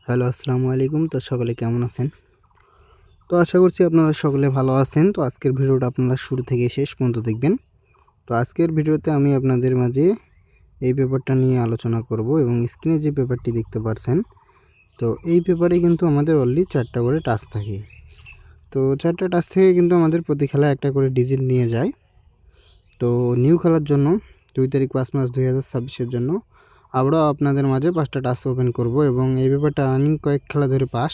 Hello, আসসালামু আলাইকুম। তো সকলে কেমন আছেন? তো আশা করছি আপনারা সকলে ভালো আছেন। তো আজকের ভিডিওটা আপনারা শুরু থেকে শেষ পর্যন্ত দেখবেন। তো আজকের ভিডিওতে আমি আপনাদের মাঝে এই পেপারটা নিয়ে আলোচনা করব এবং স্ক্রিনে যে পেপারটি দেখতে পাচ্ছেন, তো এই পেপারে কিন্তু আমাদের অনলি 4টা করে টাস্ক থাকে। তো 4টা টাস্ক থেকে কিন্তু আমাদের প্রতি খেলায় একটা করে ডিজিট নিয়ে যায়। তো নিউ খেলার জন্য 2 তারিখ 5 মাস 2026 জন্য আবারও আপনাদের মাঝে 5টা টাস্ক ওপেন করব এবং এই পেপারটা রানিং কয়েক খেলা ধরে পাস।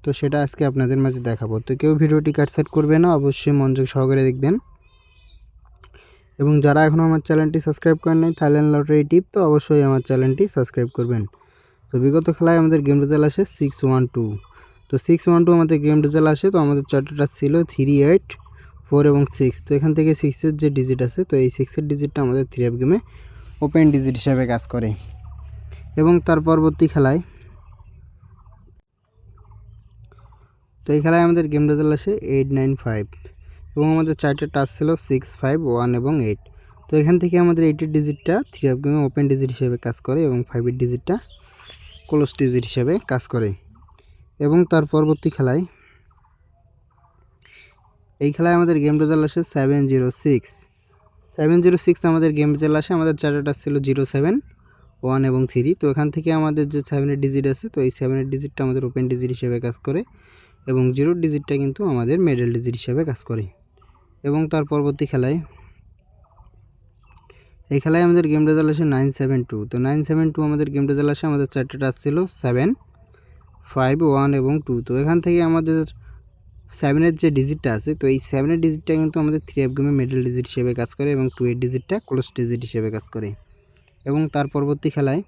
তো সেটা আজকে আপনাদের মাঝে দেখাবো। তো কেউ ভিডিওটি কাটসাইট করবে না, অবশ্যই মনোযোগ সহকারে দেখবেন। এবং যারা এখনও আমার চ্যানেলটি সাবস্ক্রাইব করেন নাই থাইল্যান্ড লটারি টিপ, তো অবশ্যই আমার চ্যানেলটি সাবস্ক্রাইব করবেন। তো বিগত খেলায় আমাদের গেম রেজাল্ট আসে 612। তো 612 আমাদের গেম রেজাল্ট আসে। তো আমাদের চারটা ছিল 3, 8, 4 এবং 6। তো এখান থেকে 6-এর যে ডিজিট আছে, তো এই 6-এর ডিজিটটা আমাদের 3 গেমে ওপেন ডিজিট হিসাবে কাজ করে। এবং তার পরবর্তী খেলায় তো এই খেলায় আমাদের গেম রেজাল্ট আসে 895 এবং আমাদের চারটে টাচ ছিল 6, 5, 1 এবং 8। তো এখান থেকে আমাদের 8-এর ডিজিটটা 3 গেমে ওপেন ডিজিট হিসেবে কাজ করে এবং 5-এর ডিজিটটা ক্লোজ ডিজিট হিসেবে কাজ করে। এবং তার পরবর্তী খেলায় এই খেলায় আমাদের গেম রেজাল্ট আসে 706 আমাদের গেম রেজাল্ট আসে। আমাদের চারটে টাচ ছিল 0, 7, 1 এবং 3। তো এখান থেকে আমাদের যে 7-এর ডিজিট আছে, তো এই 7-এর ডিজিটটা আমাদের ওপেন ডিজিট হিসেবে কাজ করে এবং 0-র ডিজিটটা কিন্তু আমাদের মিডল ডিজিট হিসেবে কাজ করে। এবং তার পরবর্তী খেলায় এই খেলায় আমাদের গেম রেজাল্ট আসে 972। তো 972 আমাদের গেম রেজাল্ট আসে। আমাদের চারটে টাচ ছিল 7, 5, 1 এবং 2। তো এখান থেকে আমাদের 7-এর যে ডিজিটটা আছে, তো এই 7-এর ডিজিটটা কিন্তু আমাদের 3 গেমে মিডল ডিজিট হিসেবে কাজ করে এবং 2-এর ডিজিটটা ক্লোজ ডিজিট হিসেবে কাজ করে। এবং তার পরবর্তী খেলায়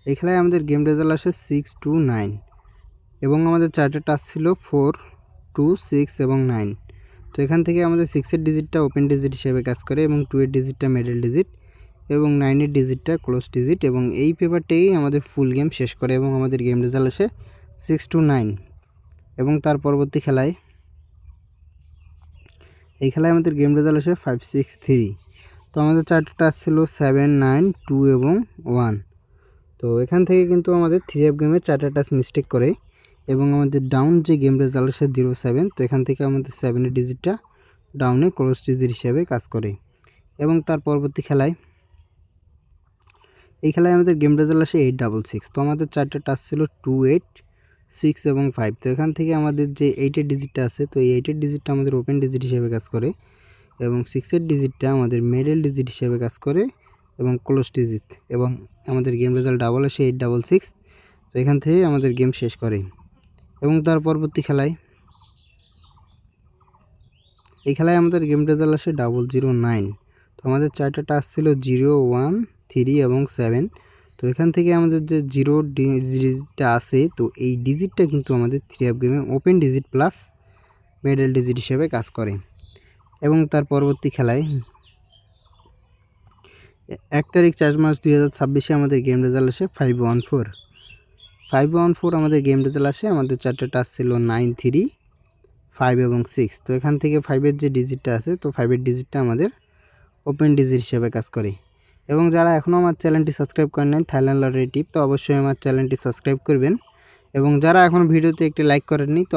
এই খেলায় আমাদের গেম রেজাল্ট আসে 629 এবং আমাদের চারটে টাচ ছিল 4, 2, 6 এবং 9। তো এখান থেকে আমাদের 6-এর ডিজিটটা ওপেন ডিজিট হিসেবে কাজ করে এবং 2-এর ডিজিটটা মিডল ডিজিট এবং 9-এর ডিজিটটা ক্লোজ ডিজিট। এবং এই পেপারটাই আমাদের ফুল গেম শেষ করে এবং আমাদের গেম রেজাল্ট আসে 629। এবং তার পরবর্তী খেলায় এই খেলায় আমাদের গেম রেজাল্ট আসে 563। তো আমাদের চারটে টাচ ছিল 7, 9, 2 এবং 1। তো এখান থেকে কিন্তু আমাদের 3 গেমে চারটে টাচ মিস্টেক করে এবং আমাদের ডাউন যে গেম রেজাল্ট আসে 07। তো এখান থেকে আমাদের 7-এর ডিজিটটা ডাউনে ক্লোজ ডিজিট হিসেবে কাজ করে। এবং তার পরবর্তী খেলায় এই খেলায় আমাদের গেম রেজাল্ট আসে 866। তো আমাদের চারটে টাচ ছিল 2, 8, 6 এবং 5। তো এখান থেকে আমাদের যে 8-এর ডিজিটটা আছে, তো এই 8-এর ডিজিটটা আমাদের ওপেন ডিজিট হিসেবে কাজ করে এবং 6-এর ডিজিটটা আমাদের মিডল ডিজিট হিসেবে কাজ করে এবং ক্লোজ ডিজিট। এবং আমাদের গেম রেজাল্ট ডাবল আসে 866। তো এখান থেকে আমাদের গেম শেষ করে। এবং তার পরবর্তী খেলায় এই খেলায় আমাদের গেম রেজাল্ট আসে 009। তো আমাদের চারটে টাচ ছিল 0, 1, 3 এবং 7। তো এখান থেকে আমাদের যে 0 ডিজিটটা আছে, তো এই ডিজিটটা কিন্তু আমাদের 3 গেমে open digit plus middle digit হিসেবে কাজ করে। এবং তার পরবর্তী খেলায় 1 তারিখ 4 মাস 2026 আমাদের গেম রেজাল্ট আসে 514 আমাদের গেম রেজাল্ট আসে। আমাদের চারটে টাচ ছিল 9, 3, 5 এবং 6। তো এখান থেকে 5-এর যে ডিজিটটা আছে, তো 5-এর ডিজিটটা আমাদের ওপেন ডিজিট হিসেবে কাজ করে। এবং যারা এখনও আমার চ্যানেলটি সাবস্ক্রাইব করেন নাই থাইল্যান্ড লটারি টিপ, তো অবশ্যই আমার চ্যানেলটি সাবস্ক্রাইব করবেন। এবং যারা এখনও ভিডিওতে একটি লাইক করেননি, তো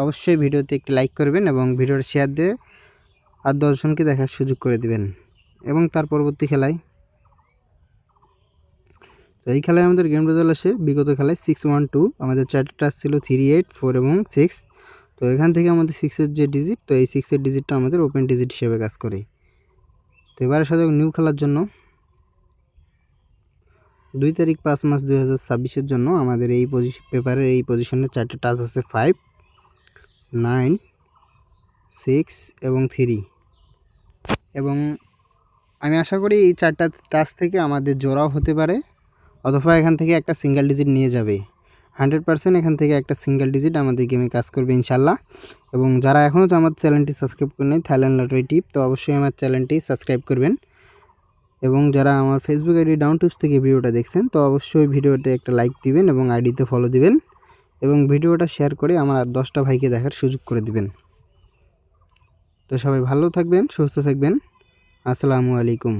অবশ্যই ভিডিওতে একটি লাইক করবেন এবং ভিডিওটা শেয়ার দিয়ে আর 10 জনকে দেখার সুযোগ করে দিবেন। এবং তার পরবর্তী খেলায় তো এই খেলায় আমাদের গেম রেজাল্ট আসে বিগত খেলায় 612। আমাদের চারটে টাচ ছিল 3, 8, 4 এবং 6। তো এখান থেকে আমাদের 6-এর যে ডিজিট, তো এই 6-এর ডিজিটটা আমাদের ওপেন ডিজিট হিসেবে কাজ করে। তো এবারের সাথে নিউ খেলার জন্য 2 তারিখ 5 মাস 2026 জন্য আমাদের এই পেপারের এই পজিশনে চারটে টাচ আছে 5, 9, 6 এবং 3। এবং আমি আশা করি এই চারটা টাচ থেকে আমাদের জোড়াও হতে পারে অথবা এখান থেকে একটা সিঙ্গেল ডিজিট নিয়ে যাবে। 100% এখান থেকে একটা সিঙ্গেল ডিজিট আমাদের গেমে কাজ করবে ইনশাল্লাহ। এবং যারা এখনও আমার চ্যানেলটি সাবস্ক্রাইব করে নেই থাইল্যান্ড লটারি টিপ, তো অবশ্যই আমার চ্যানেলটি সাবস্ক্রাইব করবেন। এবং যারা আমার ফেসবুক আইডি ডাউন টিপস থেকে ভিডিওটা দেখছেন, তো অবশ্যই ভিডিওতে একটা লাইক দিবেন এবং আইডিতে ফলো দিবেন এবং ভিডিওটা শেয়ার করে আমার 10টা ভাইকে দেখার সুযোগ করে দিবেন। তো সবাই ভালো থাকবেন, সুস্থ থাকবেন। আসসালামু আলাইকুম।